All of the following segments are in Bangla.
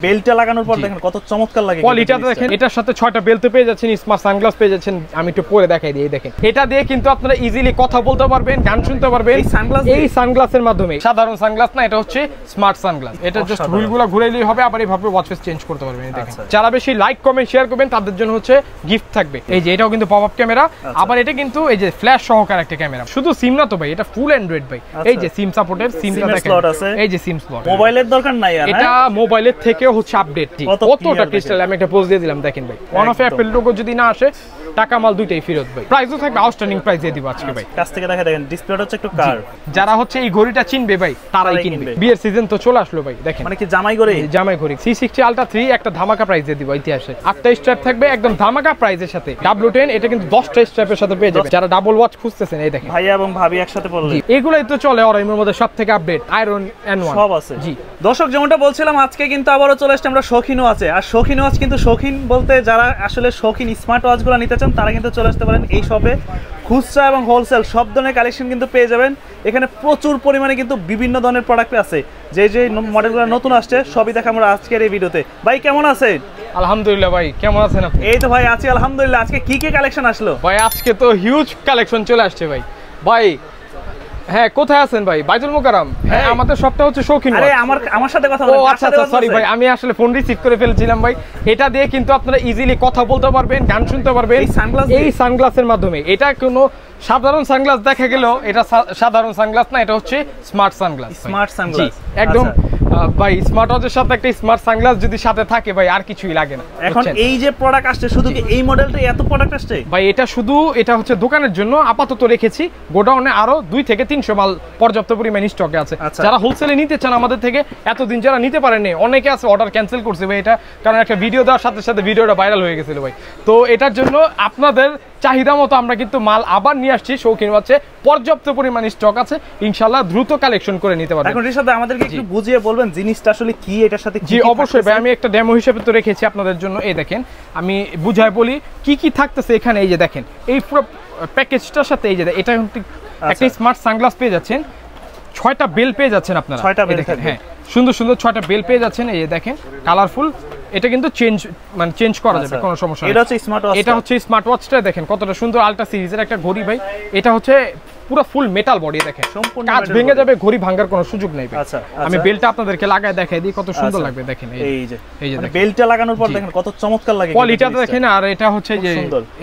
বেলটা লাগানোর পর দেখেন কত চমৎকার লাগে। কোয়ালিটিটা দেখেন, এটার সাথে 6টা বেল্ট পেয়ে যাচ্ছেন, স্মার্ট সানগ্লাস পেয়ে যাচ্ছেন। আমি একটু পরে দেখাই দিই, দেখেন এটা দিয়ে কিন্তু আপনারা ইজিলি কথা বলতে পারবেন, গান শুনতে পারবেন এই সানগ্লাসের মাধ্যমে। সাধারণ সানগ্লাস না, এটা হচ্ছে স্মার্ট সানগ্লাস। এটা জাস্ট হুইলগুলো ঘুরাইলেই হবে, আবার এইভাবে ওয়াচ ফেস চেঞ্জ করতে পারবেন। দেখেন যারা বেশি লাইক কমেন্ট শেয়ার করবেন তাদের জন্য হচ্ছে গিফট থাকবে। এই যে এটাও কিন্তু পপ আপ ক্যামেরা, আবার এটা কিন্তু এই যে ফ্ল্যাশ সহকারে একটা ক্যামেরা। শুধু সিম না তো ভাই, এটা ফুল অ্যান্ড্রয়েড ভাই। এই যে সিম সাপোর্টের সিমটা দেখেন, এই যে সিম স্লট। মোবাইলের দরকার নাই আর এটা মোবাইলের থেকেও হচ্ছে আপডেট। কতটা ক্রিস্টাল, আমি একটা পোজ দিয়ে দিলাম দেখেন ভাই। ওয়ান অফ অ্যাপেল লোগো যদি না আসে, টাকা মাল দুইটাই ফেরত ভাই। প্রাইসও থাকবে আউটস্ট্যান্ডিং প্রাইস দিয়ে দিব আজকে ভাই। কাছ থেকে দেখেন ডিসপ্লেটা হচ্ছে একটু কার্ভ। যারা হচ্ছে এই ঘড়িটা চিনবে ভাই তারাই কিনবে। বিয়ের সিজন তো চলে আসলো ভাই, দেখেন মানে কি জামাই ঘড়ি, জামাই ঘড়ি C60 Ultra 3 একটা ধামাকা প্রাইস দিয়ে দিব ইতিহাসে। 8টা স্ট্র্যাপ থাকবে একদম ধামাকা প্রাইসের সাথে। W10 এটা কিন্তু 10টা স্ট্র্যাপের সাথে পেয়ে যাবে যারা ডাবল ওয়াচ খুঁজতেছেন। এই দেখেন ভাইয়া এবং ভাবি একসাথে পড়লে এগুলাই তো চলে অরাইমের মধ্যে সবথেকে আপডেট আয়রন N1 সব আছে। জি দর্শক যেমনটা বলছিলাম, আজকে কিন্তু আবারও চলে আসছে আমরা শৌখিনও আছে। আর শৌখিন ওয়াচ কিন্তু শৌখিন বলতে যারা আসলে শৌখিন স্মার্ট ওয়াচগুলো নিতে চান তারা কিন্তু চলে আসতে পারেন এই শপে। খুচরা এবং হোলসেল সব ধরনের কালেকশন কিন্তু পেয়ে যাবেন এখানে। প্রচুর পরিমাণে কিন্তু বিভিন্ন ধরনের প্রোডাক্ট আছে। যে যে মডেলগুলো নতুন আসছে সবই দেখা আমরা আজকের এই ভিডিওতে। ভাই কেমন আছেন? আলহামদুলিল্লাহ ভাই, কেমন আছেন আপনি? এই তো ভাই আছি আলহামদুলিল্লাহ। আজকে কি কি কালেকশন আসলো ভাই? আজকে তো হিউজ কালেকশন চলে আসছে ভাই। ভাই হ্যাঁ, কোথায় আছেন ভাই? বাইতুল মোকাররম। হ্যাঁ, আমাদের সবটা হচ্ছে শৌখিন। আরে আমার সাথে কথা বলেন। ও আচ্ছা আচ্ছা, সরি ভাই, আমি আসলে ফোন রিসিভ করে ফেলছিলাম ভাই। এটা দিয়ে কিন্তু আপনারা ইজিলি কথা বলতে পারবেন, গান শুনতে পারবেন এই সানগ্লাসের মাধ্যমে। এটা কোনো সাধারণ সানগ্লাস দেখা গেল, এটা সাধারণ সানগ্লাস না, এটা হচ্ছে স্মার্ট সানগ্লাস। স্মার্ট সানগ্লাস একদম ভাই। স্মার্ট ওয়াচের সাথে একটা স্মার্ট সানগ্লাস যদি সাথে থাকে ভাই, আর কিছুই লাগে না। এখন এই যে প্রোডাক্ট আসছে, শুধু কি এই মডেলটা এত প্রোডাক্ট আসছে ভাই? এটা শুধু এটা হচ্ছে দোকানের জন্য আপাতত রেখেছি। গোডাউনে আরো 2 থেকে 300 মাল পর্যাপ্ত পরিমাণ স্টকে আছে। যারা হোলসেলে নিতে চান আমাদের থেকে, এতদিন যারা নিতে পারেনি, অনেকে আছে অর্ডার ক্যান্সেল করছে ভাই। এটা কারণ একটা ভিডিও দেওয়ার সাথে সাথে ভিডিওটা ভাইরাল হয়ে গেছিল ভাই। তো এটার জন্য আপনাদের চাহিদা মতো আমরা কিন্তু মাল আবার নিয়ে আসছি। শৌখিন ওয়াচে পর্যাপ্ত পরিমাণ স্টক আছে, ইনশাআল্লাহ দ্রুত কালেকশন করে নিতে পারবেন। এখন রিশাদ ভাই আমাদেরকে একটু বুঝিয়ে বলবেন জিনিসটা আসলে কি, এটার সাথে কি? জি অবশ্যই ভাই, আমি একটা ডেমো হিসেবে তো রেখেছি আপনাদের জন্য। এই দেখেন আমি বুঝাই বলি কি কি থাকতেছে এখানে। এই যে দেখেন এই পুরো প্যাকেজটার সাথে এই যে এটা একটা স্মার্ট সানগ্লাস পেয়ে যাচ্ছেন, 6টা বেল পেয়ে যাচ্ছেন আপনারা। 6টা বেল দেখেন, হ্যাঁ সুন্দর সুন্দর 6টা বেল পেয়ে যাচ্ছেন। এই যে দেখেন কালারফুল। এটা কিন্তু চেঞ্জ করা যাবে, কোনো সমস্যা নেই। এটা হচ্ছে স্মার্ট ওয়াচ। এটা হচ্ছে স্মার্ট ওয়াচটা দেখেন কতটা সুন্দর। আলট্রা সিরিজের একটা ঘড়ি ভাই। এটা হচ্ছে পুরো ফুল মেটাল বডি। দেখেন কাঁচ ভেঙে যাবে, ঘড়ি ভাঙার কোনো সুযোগ নেই। আমি বেলটা আপনাদেরকে লাগায় দেখাই দিই কত সুন্দর লাগবে। দেখেন এই যে বেলটা লাগানোর পর দেখেন কত চমৎকার লাগে। কোয়ালিটিটা দেখেন, আর এটা হচ্ছে যে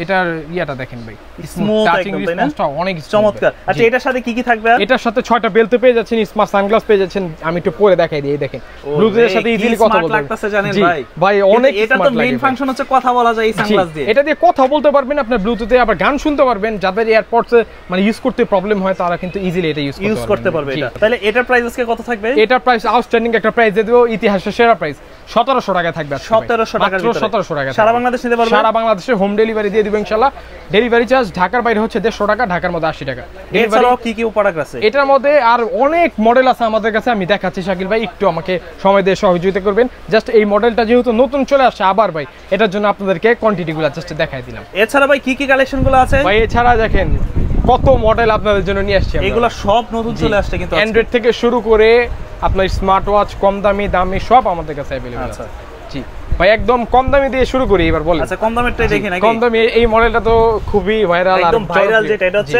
এটার ইয়াটা দেখেন ভাই, স্মুথ টাচিং রেসপন্সটা অনেক চমৎকার। আচ্ছা এটার সাথে কি কি থাকবে? এটার সাথে 6টা বেল্ট পেয়ে যাচ্ছেন, স্মার্ট সানগ্লাস পেয়ে যাচ্ছেন। আমি একটু পরে দেখাই দিই। এই দেখেন ব্লুটুথের সাথে ইজিলি কথা বলতে লাগতেছে জানেন ভাই। ভাই অনেক এটা তো মেইন ফাংশন হচ্ছে কথা বলা যায় এই সানগ্লাস দিয়ে। এটা দিয়ে কথা বলতে পারবেন আপনার ব্লুটুথে, আবার গান শুনতে পারবেন। যাদের এয়ারপডস মানে ইউজ করতে প্রবলেম হয় তারা কিন্তু ইজিলি এটা ইউজ করতে পারবে। এটা তাহলে এটার প্রাইস আজকে কত থাকবে? এটার প্রাইস আউটস্ট্যান্ডিং একটা প্রাইস দিয়ে দেব, ইতিহাসের সেরা প্রাইস 1700 টাকা থাকবে। 1700 টাকা, মাত্র 1700 টাকা। সারা বাংলাদেশ নিতে পারবে? সারা বাংলাদেশে হোম ডেলিভারি দিয়ে দিব ইনশাআল্লাহ। ডেলিভারি চার্জ ঢাকার বাইরে হচ্ছে 150 টাকা, ঢাকার মধ্যে 80 টাকা। এছাড়াও কি কি প্রোডাক্ট আছে এটার মধ্যে? আর অনেক মডেল আছে আমাদের কাছে, আমি দেখাচ্ছি। শাকিল ভাই একটু আমাকে সময় দিয়ে সহযোগিতা করবেন। জাস্ট এই মডেলটা যেহেতু নতুন চলে আসছে আবার ভাই, এটার জন্য আপনাদেরকে কোয়ান্টিটিগুলো জাস্ট দেখাই দিলাম। এছাড়া ভাই কি কি কালেকশনগুলো আছে ভাই? এছাড়া দেখেন কত মডেল আপনাদের জন্য নিয়ে আসছি। এগুলো সব নতুন চলে আসছে কিন্তু অ্যান্ড্রয়েড থেকে শুরু করে আপনার স্মার্ট ওয়াচ, কম দামি দামি সব আমাদের কাছে अवेलेबल আছে। জি ভাই একদম কম দামি দিয়ে শুরু করি এবার বলেন। আচ্ছা কম দামেরটাই দেখি নাকি? কম দামি এই মডেলটা তো খুবই ভাইরাল। আর একদম ভাইরাল যেটা, এটা হচ্ছে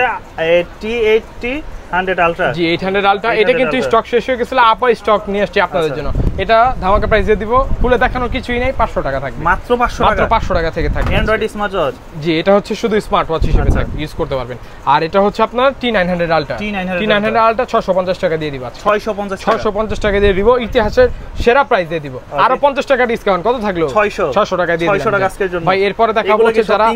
100 আলট্রা। জি 800 আলট্রা। এটা কিন্তু স্টক শেষ হয়ে গেছিল, আবার স্টক নিয়ে আসছি আপনাদের জন্য। এটা ধামাকা প্রাইস দিয়ে দিব, খুলে দেখানোর কিছুই নেই, 500 টাকা থাকবে। মাত্র 500 টাকা? মাত্র 500 টাকা থেকে থাকবে অ্যান্ড্রয়েড স্মার্ট ওয়াচ। জি এটা হচ্ছে শুধু স্মার্ট ওয়াচ হিসেবে ইউজ করতে পারবেন। আর এটা হচ্ছে আপনার T900 আলট্রা। T900 আলট্রা 650 টাকা দিয়ে দিব। 650 টাকা দিয়ে দিব, ইতিহাসের সেরা প্রাইস দিয়ে দিব। আরো 50 টাকা ডিসকাউন্ট, কত থাকলো? 600 টাকা দিয়ে দিলাম। 600 টাকা আজকের জন্য ভাই। এরপর দেখাবো হচ্ছে যারা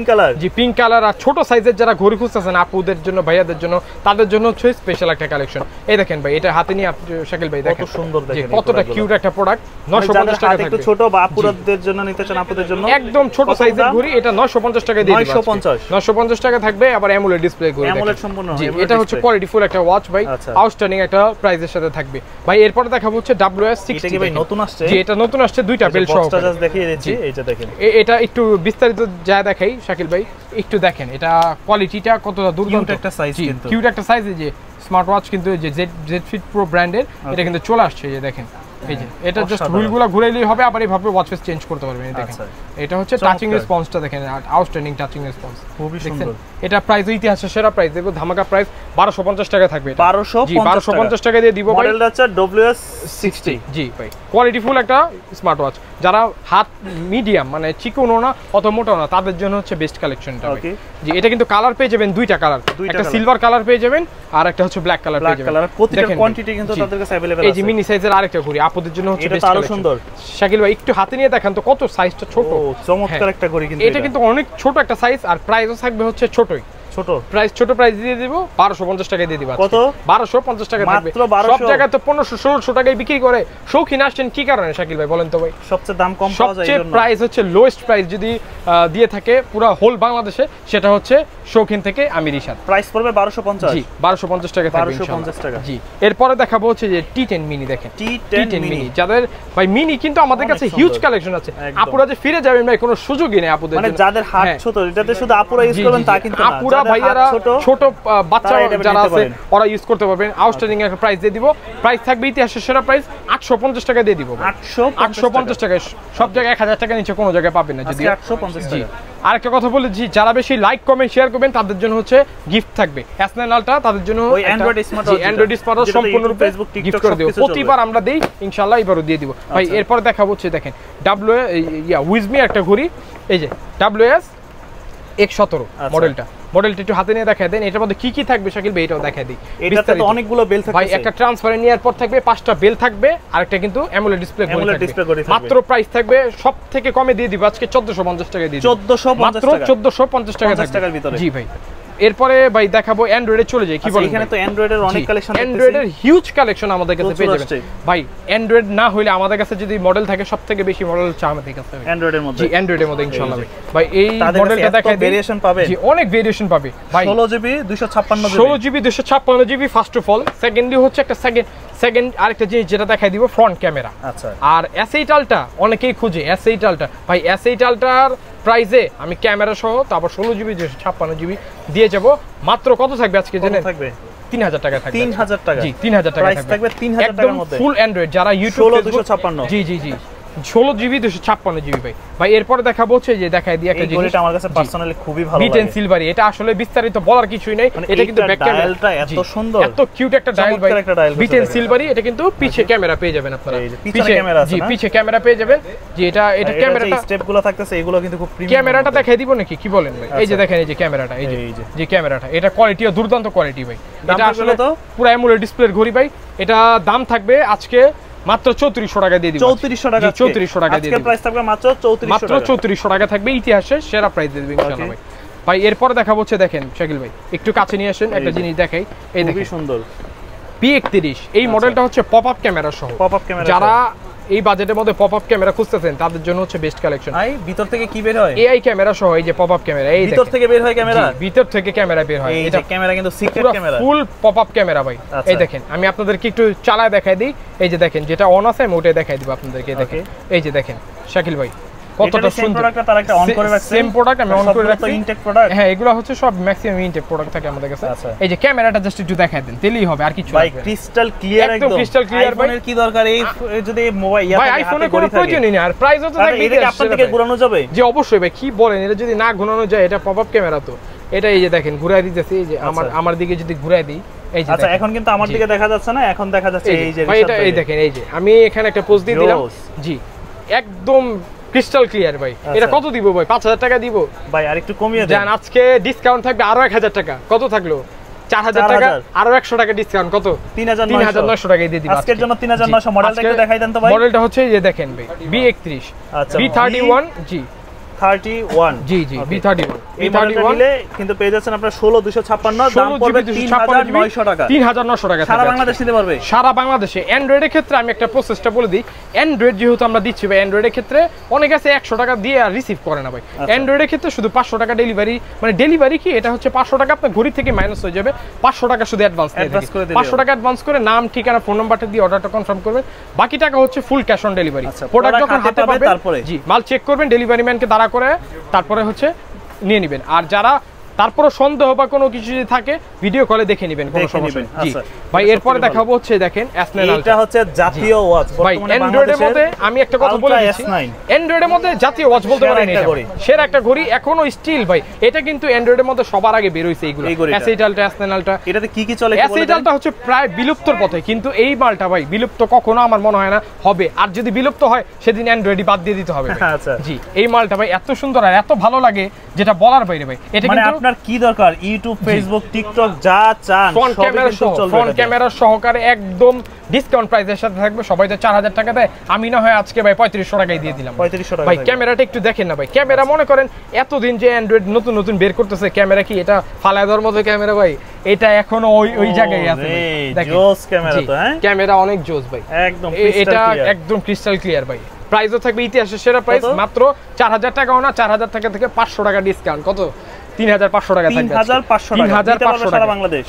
জি পিঙ্ক কালার আর ছোট সাইজের যারা ঘড়ি খুঁজতেছেন আপুদের জন্য, ভাইয়াদের জন্য, তাদের জন্য হচ্ছে স্পেশাল একটা কালেকশন। এই দেখেন ভাই, এটা হাতে নিয়ে শাকিল ভাই দেখেন কত সুন্দর, দেখেন কতটা কিউট একটা প্রোডাক্ট। 950 টাকা থাকবে। একটু ছোট বা আপুদের জন্য নিতে চান, আপুদের জন্য একদম ছোট সাইজের ঘড়ি, এটা 950 টাকা দিয়ে দিব। 950 টাকা থাকবে। আবার অ্যামোলেড ডিসপ্লে ঘড়ি, অ্যামোলেড সম্পূর্ণ। জি এটা হচ্ছে কোয়ালিটি ফুল একটা ওয়াচ ভাই, আউটস্ট্যান্ডিং একটা প্রাইসের সাথে থাকবে ভাই। এরপর দেখাবো হচ্ছে WS60। এটা কি ভাই নতুন আসছে? জি এটা নতুন আসছে, দুইটা বেল সহ। বক্সটা জাস্ট দেখিয়ে দিচ্ছি, এইটা দেখেন। এটা একটু বিস্তারিত যা দেখাই শাকিল ভাই, একটু দেখেন এটা কোয়ালিটিটা কতটা দুর্দান্ত একটা সাইজ। কিন্তু কিউট একটা সাইজ। যে স্মার্ট ওয়াচ কিন্তু যে Z Fit Pro ব্র্যান্ডের, এটা কিন্তু চলে আসছে। যে দেখেন এই যে এটা জাস্ট হুইলগুলো ঘুরাইলেই হবে, আবার এইভাবে ওয়াচ ফেস চেঞ্জ করতে পারবেন। দেখেন এটা হচ্ছে টাচিং রেসপন্সটা দেখেন, আউটস্ট্যান্ডিং টাচিং রেসপন্স, খুবই সুন্দর। এটা প্রাইস ইতিহাসের সেরা প্রাইস দেব, ধামাকা প্রাইস 1250 টাকা থাকবে। 1250 টাকা দিয়ে দিব ভাই। মডেলটা হচ্ছে WS60। জি ভাই, কোয়ালিটি ফুল একটা স্মার্ট ওয়াচ। যারা হাত মিডিয়াম মানে চিকনও না অত মোটাও না, তাদের জন্য হচ্ছে বেস্ট কালেকশনটা। ওকে জি, এটা কিন্তু কালার পেয়ে যাবেন দুইটা কালার, একটা সিলভার কালার পেয়ে যাবেন আর একটা হচ্ছে ব্ল্যাক কালার পেয়ে যাবেন। প্রতিটা কোয়ান্টিটি কিন্তু তাদের কাছে अवेलेबल আছে। এই যে মিনি সাইজের আরেকটা ঘড়ি আপুদের জন্য হচ্ছে বেস্ট কালেকশন। এটা আরো সুন্দর। শাকিল ভাই একটু হাতে নিয়ে দেখেন তো কত সাইজটা ছোট। ও চমৎকার একটা ঘড়ি কিন্তু এটা কিন্তু অনেক ছোট একটা সাইজ, আর প্রাইসও থাকবে হচ্ছে ছোটই। ছোট প্রাইস দিয়ে দিব 1250 টাকায় দিয়ে দিব। কত? 1250 টাকা থাকবে। সব জায়গায় তো 1500-1600 টাকায় বিক্রি করে। শৌখিন আসছেন কি কারণে শাকিল ভাই বলেন তো ভাই? সবচেয়ে দাম কম পাওয়া যায়, সবচেয়ে প্রাইস হচ্ছে লোয়েস্ট প্রাইস যদি দিয়ে থাকে পুরো হোল বাংলাদেশে, সেটা হচ্ছে শৌখিন থেকে আমির ইশাদ। প্রাইস পড়বে 1250। জি 1250 টাকা থাকবে ইনশাআল্লাহ। 1250 টাকা। জি, এরপরে দেখাবো হচ্ছে যে T10 মিনি। দেখেন T10 মিনি, যাদের ভাই মিনি কিন্তু আমাদের কাছে হিউজ কালেকশন আছে। আপুরা যে ফিরে যাবেন ভাই কোনো সুযোগই নেই আপুদের মানে জন্য। যাদের হাত ছোট, এটাতে শুধু আপুরা ইউজ করবেন তা কিন্তু না। আপুরা ভাইয়ারা ছোট বাচ্চা যারা আছে ওরা ইউজ করতে পারবেন। আউটস্ট্যান্ডিং একটা প্রাইস দিয়ে দিব। প্রাইস থাকবে ইতিহাসের সেরা প্রাইস 850 টাকা দিয়ে দিব। 850 টাকা। সব জায়গায় 1000 টাকা নিচে কোনো জায়গায় পাবেন না। যদি 850 টাকা। আরেকটা কথা বলি, জি যারা বেশি লাইক কমেন্ট শেয়ার করবেন তাদের জন্য হচ্ছে গিফট থাকবে। S9 Ultra তাদের জন্য ওই Android smart watch, Android smart watch সম্পূর্ণরূপে ফেসবুক টিকটক গিফট করে দেব। প্রতিবার আমরা দেই, ইনশাআল্লাহ এবারও দিয়ে দিব ভাই। এরপর দেখাবো হচ্ছে দেখেন উইজমি একটা ঘড়ি, এই যে WS117 মডেলটা একটু হাতে নিয়ে দেখায় দেন। এটার মধ্যে কি কি থাকবে শাকিল ভাই এটাও দেখায় দিই। এটাতে তো অনেকগুলো বেল থাকবে ভাই। একটা ট্রান্সপারেন্ট নিয়ার পর থাকবে, 5টা বেল থাকবে, আরেকটা কিন্তু অ্যামোলেড ডিসপ্লে থাকবে। মাত্র প্রাইস থাকবে সবথেকে কমে দিয়ে দিব আজকে 1450 টাকা দিয়ে দিব। 1450 টাকা থাকবে। জি ভাই। এরপরে ভাই দেখাবো অ্যান্ড্রয়েডে চলে যাই, কি বলেন? এখানে তো অ্যান্ড্রয়েডের অনেক কালেকশন আছে। অ্যান্ড্রয়েডের হিউজ কালেকশন আমাদের কাছে পেয়ে যাবেন ভাই। অ্যান্ড্রয়েড না হইলে আমাদের কাছে যদি মডেল থাকে সবথেকে বেশি মডেল হচ্ছে আমাদের কাছে অ্যান্ড্রয়েডের মধ্যে। জি অ্যান্ড্রয়েডের মধ্যে ইনশাআল্লাহ ভাই। এই মডেলটা দেখাই ভেরিয়েশন পাবে। জি অনেক ভেরিয়েশন পাবে ভাই। 16GB 256GB 16GB 256GB first of all. Secondly হচ্ছে একটা সেকেন্ড আরেকটা জিনিস যেটা দেখাই দিব, ফ্রন্ট ক্যামেরা। আচ্ছা। আর S8 Ultra অনেকেই খুঁজে S8 Ultra ভাই। S8 Ultraর প্রাইসে আমি ক্যামেরা সহ তারপর 16GB 256GB দিয়ে যাব। মাত্র কত থাকবে আজকে জানেন? থাকবে 3000 টাকা থাকবে। 3000 টাকা। জি 3000 টাকা থাকবে 3000 টাকার মধ্যে। ফুল অ্যান্ড্রয়েড যারা ইউটিউব 16 জি 16GB 256GB ভাই। এরপর দেখাবো হচ্ছে যে দেখাই দিই একটা জিনিস, এটা আমার কাছে পার্সোনালি খুবই ভালো লাগে। B10 silvery. এটা আসলে বিস্তারিত বলার কিছুই নাই। এটা কিন্তু ব্যাক ক্যামেরাটা এত সুন্দর, এত কিউট একটা ডায়াল ভাই। B10 silvery. এটা কিন্তু পিছে ক্যামেরা পেয়ে যাবেন আপনারা। পিছে ক্যামেরা আছে। জি পিছে ক্যামেরা পেয়ে যাবেন। জি এটা ক্যামেরাটা স্টেপগুলো থাকতেছে, এগুলো কিন্তু খুব প্রিমিয়াম। ক্যামেরাটা দেখাই দিব নাকি কি বলেন ভাই? এই যে দেখেন এই যে ক্যামেরাটা, এই যে ক্যামেরাটা, এটা কোয়ালিটিও দুর্দান্ত কোয়ালিটি ভাই। এটা আসলে তো পুরো অ্যামোলেড ডিসপ্লের ঘড়ি ভাই। এটা দাম থাকবে আজকে মাত্র 3400 টাকা দিয়ে দিব। 3400 টাকা। 3400 টাকা দিয়ে দিব। আজকের প্রাইস থাকবে মাত্র 3400 টাকা থাকবে। ইতিহাসের সেরা প্রাইস দিয়ে দিব ইনশাআল্লাহ ভাই। ভাই এরপর দেখাবো হচ্ছে দেখেন শাকিল ভাই একটু কাছে নিয়ে আসেন, একটা জিনিস দেখাই। এই দেখেন খুবই সুন্দর P31। এই মডেলটা হচ্ছে পপ আপ ক্যামেরা সহ। যারা এই বাজেটের মধ্যে পপ আপ ক্যামেরা খুঁজতেছেন তাদের জন্য হচ্ছে বেস্ট কালেকশন। ভাই ভিতর থেকে কি বের হয়? AI ক্যামেরা সহ এই যে পপ আপ ক্যামেরা। এই ভিতর থেকে বের হয় ক্যামেরা? ভিতর থেকে ক্যামেরা বের হয়। এটা ক্যামেরা কিন্তু সিক্রেট ক্যামেরা, ফুল পপ আপ ক্যামেরা ভাই। এই দেখেন আমি আপনাদেরকে একটু চালায় দেখাই দিই। এই যে দেখেন যেটা অন আছে আমি ওটাই দেখাই দিব আপনাদেরকে। দেখেন এই যে দেখেন শাকিল ভাই কতটা সুন্দর। তার একটা অন করে রাখছে। সেম প্রোডাক্ট আমি অন করে রাখছি। Intake product. হ্যাঁ এগুলো হচ্ছে সব ম্যাক্সিমাম ইনটেক প্রোডাক্ট থাকে আমাদের কাছে। এই যে ক্যামেরাটা জাস্ট একটু দেখাই দেন, তেলেই হবে আর কিছু ভাই। ক্রিস্টাল ক্লিয়ার একদম ক্রিস্টাল ক্লিয়ার ভাই। আইফোনের কি দরকার এই যদি মোবাইল ভাই আইফোনে কোনো প্রয়োজনই নেই। আর প্রাইসও তো থাকবে। এটা আপনাদের থেকে ঘোরানো যাবে? জি অবশ্যই ভাই। কি বলেন, এটা যদি না ঘোরানো যায় এটা পপ আপ ক্যামেরা তো। এটা এই যে দেখেন ঘুরাই দিতেছি, এই যে আমার দিকে যদি ঘুরাই দিই এই যে। আচ্ছা এখন কিন্তু আমার দিকে দেখা যাচ্ছে না, এখন দেখা যাচ্ছে এই যে ভাই। এটা এই দেখেন এই যে আমি এখানে একটা পোজ দিয়ে দিলাম। জি একদম ক্রিস্টাল ক্লিয়ার ভাই। এটা কত দিব ভাই? 5000 টাকা দিব ভাই। আর একটু কমিয়ে দেন। জান আজকে ডিসকাউন্ট থাকবে আরো 1000 টাকা। কত থাকলো? 4000 টাকা আরো 100 টাকা ডিসকাউন্ট। কত? 3900 টাকা দিয়ে দিব আজকের জন্য। 3900 মডেলটা একটু দেখাই দেন তো ভাই। মডেলটা হচ্ছে এই যে দেখেন ভাই B31। আচ্ছা B31 জি 31 জি B31। এই মডেলটা নিলে কিন্তু পেয়ে যাচ্ছেন আপনারা 16256, দাম পড়বে 3900 টাকা। 3900 টাকা সারা বাংলাদেশ নিতে পারবে। সারা বাংলাদেশে। অ্যান্ড্রয়েডের ক্ষেত্রে আমি একটা প্রসেসটা বলে দিই। অ্যান্ড্রয়েড যেহেতু আমরা দিচ্ছি ভাই, অ্যান্ড্রয়েডের ক্ষেত্রে অনেক আছে 100 টাকা দিয়ে আর রিসিভ করে না ভাই। অ্যান্ড্রয়েডের ক্ষেত্রে শুধু 500 টাকা ডেলিভারি, মানে ডেলিভারি কি এটা হচ্ছে 500 টাকা আপনার ঘড়ি থেকে মাইনাস হয়ে যাবে। 500 টাকা শুধু অ্যাডভান্স দিয়ে দিবেন। 500 টাকা অ্যাডভান্স করে নাম ঠিকানা ফোন নাম্বারটা দিয়ে অর্ডারটা কনফার্ম করবেন। বাকি টাকা হচ্ছে full cash on delivery. Product যখন হাতে পাবেন তারপরে জি মাল চেক করবেন, ডেলিভারি ম্যানকে দাঁড়া করে তারপরে হচ্ছে নিয়ে নেবেন। আর যারা তারপরে সন্দেহ বা কোনো কিছু যদি থাকে ভিডিও কলে দেখে নেবেন, কোনো সমস্যা নেই। জি ভাই এরপরে দেখাবো হচ্ছে দেখেন S9 এটা হচ্ছে জাতীয় ওয়াচ ভাই অ্যান্ড্রয়েডের মধ্যে। আমি একটা কথা বলে দিচ্ছি, অ্যান্ড্রয়েডের মধ্যে জাতীয় ওয়াচ বলতে পারেন এটা সেরা একটা ঘড়ি এখনো স্টিল ভাই। এটা কিন্তু অ্যান্ড্রয়েডের মধ্যে সবার আগে বের হইছে এইগুলো S8 Ultra S9 Ultra। এটাতে কি কি চলে? S8 Ultra হচ্ছে প্রায় বিলুপ্তর পথে, কিন্তু এই মালটা ভাই বিলুপ্ত কখনো আমার মনে হয় না হবে, আর যদি বিলুপ্ত হয় সেদিন অ্যান্ড্রয়েডই বাদ দিয়ে দিতে হবে। আচ্ছা জি, এই মালটা ভাই এত সুন্দর আর এত ভালো লাগে যেটা বলার বাইরে ভাই। এটা মানে কিন্তু আপনার কি দরকার, ইউটিউব ফেসবুক টিকটক যা চান ফ্রন্ট ক্যামেরা সহকারে একদম ডিসকাউন্ট প্রাইসের সাথে থাকবে। সবাই তো 4000 টাকা দেয়, আমি না হয় আজকে ভাই 3500 টাকায় দিয়ে দিলাম। 3500 টাকা ভাই ক্যামেরাটা একটু দেখেন না ভাই, ক্যামেরা মনে করেন এতদিন যে অ্যান্ড্রয়েড নতুন নতুন বের করতেছে ক্যামেরা, কি এটা ফালায় দেওয়ার মতো ক্যামেরা ভাই? এটা এখনো ওই জায়গায় আছে ভাই। জোস ক্যামেরা তো, হ্যাঁ ক্যামেরা অনেক জোস ভাই, একদম এটা একদম ক্রিস্টাল ক্লিয়ার ভাই। প্রাইসও থাকবে ইতিহাসের সেরা প্রাইস, মাত্র 4000 টাকাও না, 4000 টাকা থেকে 500 টাকা ডিসকাউন্ট, কত 3500 টাকা থাকবে। 3500 টাকা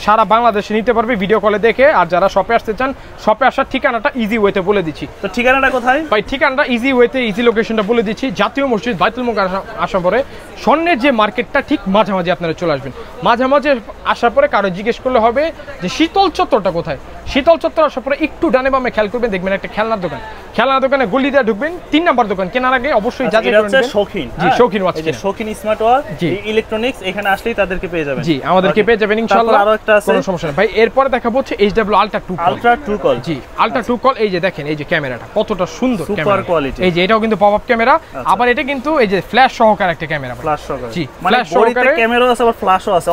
সারা বাংলাদেশে নিতে পারবে ভিডিও কলে দেখে। আর যারা শপে আসতে চান, শপে আসার ঠিকানাটা ইজি ওয়েতে বলে দিচ্ছি। তো ঠিকানাটা কোথায় ভাই? ঠিকানাটা ইজি ওয়েতে, ইজি লোকেশনটা বলে দিচ্ছি। জাতীয় মসজিদ বাইতুল মুকাররম আসার পরে স্বর্ণের যে মার্কেটটা ঠিক মাঝামাঝি আপনারা চলে আসবেন। মাঝামাঝি আসার পরে কারো জিজ্ঞেস করলে হবে যে শীতল চত্বরটা কোথায়। শীতল চত্বর আসার পরে একটু ডানে বামে খেয়াল করবেন, দেখবেন একটা খেলনার দোকান। খেলনার দোকানে গলি দিয়ে ঢুকবেন, 3 নাম্বার দোকান। কেনার আগে অবশ্যই যাচাই করে নেবেন। শৌখিন, জি শৌখিন ওয়াচ, এই যে শৌখিন স্মার্ট ওয়াচ ইলেকট্রনিক্স, এখানে আসলেই তাদেরকে পেয়ে যাবেন। জি আমাদেরকে পেয়ে যাবেন ইনশাআল্লাহ, আরো একটা আছে, কোনো সমস্যা নেই ভাই। এরপরে দেখাবো হচ্ছে HW Ultra 2 কল। জি Ultra 2 কল। এই যে দেখেন, এই যে ক্যামেরাটা কতটা সুন্দর, সুপার কোয়ালিটি। এই যে এটাও কিন্তু পপ আপ ক্যামেরা, আবার এটা কিন্তু এই যে ফ্ল্যাশ সহকারে একটা ক্যামেরা। ফ্ল্যাশ সহকারে, জি ফ্ল্যাশ সহকারে ক্যামেরা আছে, আবার ফ্ল্যাশও আছে।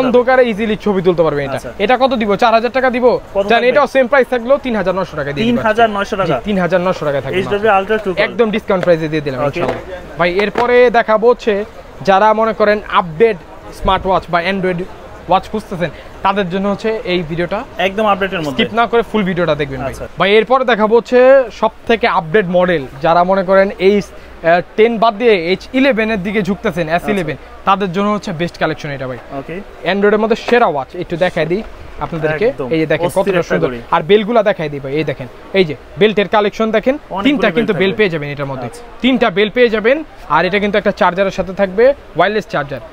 অন্ধকারে ইজিলি ছবি তুলতে পারবেন এটা। এটা কত দিব? 4000 টাকা দিব। জানেন এটাও সেম প্রাইস থাকলো 3900 টাকা দিয়ে দিবেন। 3900 টাকা, 3900 টাকা থাকবে HW Ultra 2 কল, একদম ডিসকাউন্ট প্রাইসে দিয়ে দিলাম ইনশাআল্লাহ ভাই। এরপরে দেখাবো হচ্ছে যারা মনে করেন আপডেট স্মার্ট ওয়াচ বা অ্যান্ড্রয়েড ওয়াচ খুঁজতেছেন, তাদের জন্য হচ্ছে এই ভিডিওটা একদম আপডেটের মধ্যে, স্কিপ না করে ফুল ভিডিওটা দেখবেন ভাই। ভাই এরপরে দেখাবো হচ্ছে সবথেকে আপডেট মডেল, যারা মনে করেন এই 10 বাদ দিয়ে H11 এর দিকে ঝুঁকতেছেন, S11, তাদের জন্য হচ্ছে বেস্ট কালেকশন এটা ভাই। ওকে, অ্যান্ড্রয়েডের মধ্যে সেরা ওয়াচ। একটু দেখাই দিই আপনাদেরকে, এই যে দেখেন কতটা সুন্দর। আর বেলগুলা দেখাই দিই ভাই, এই দেখেন, এই যে বেল্টের কালেকশন দেখেন, 3টা কিন্তু বেল পেয়ে যাবেন এটার মধ্যে, 3টা বেল পেয়ে যাবেন। আর এটা কিন্তু একটা চার্জারের সাথে থাকবে, ওয়্যারলেস চার্জার।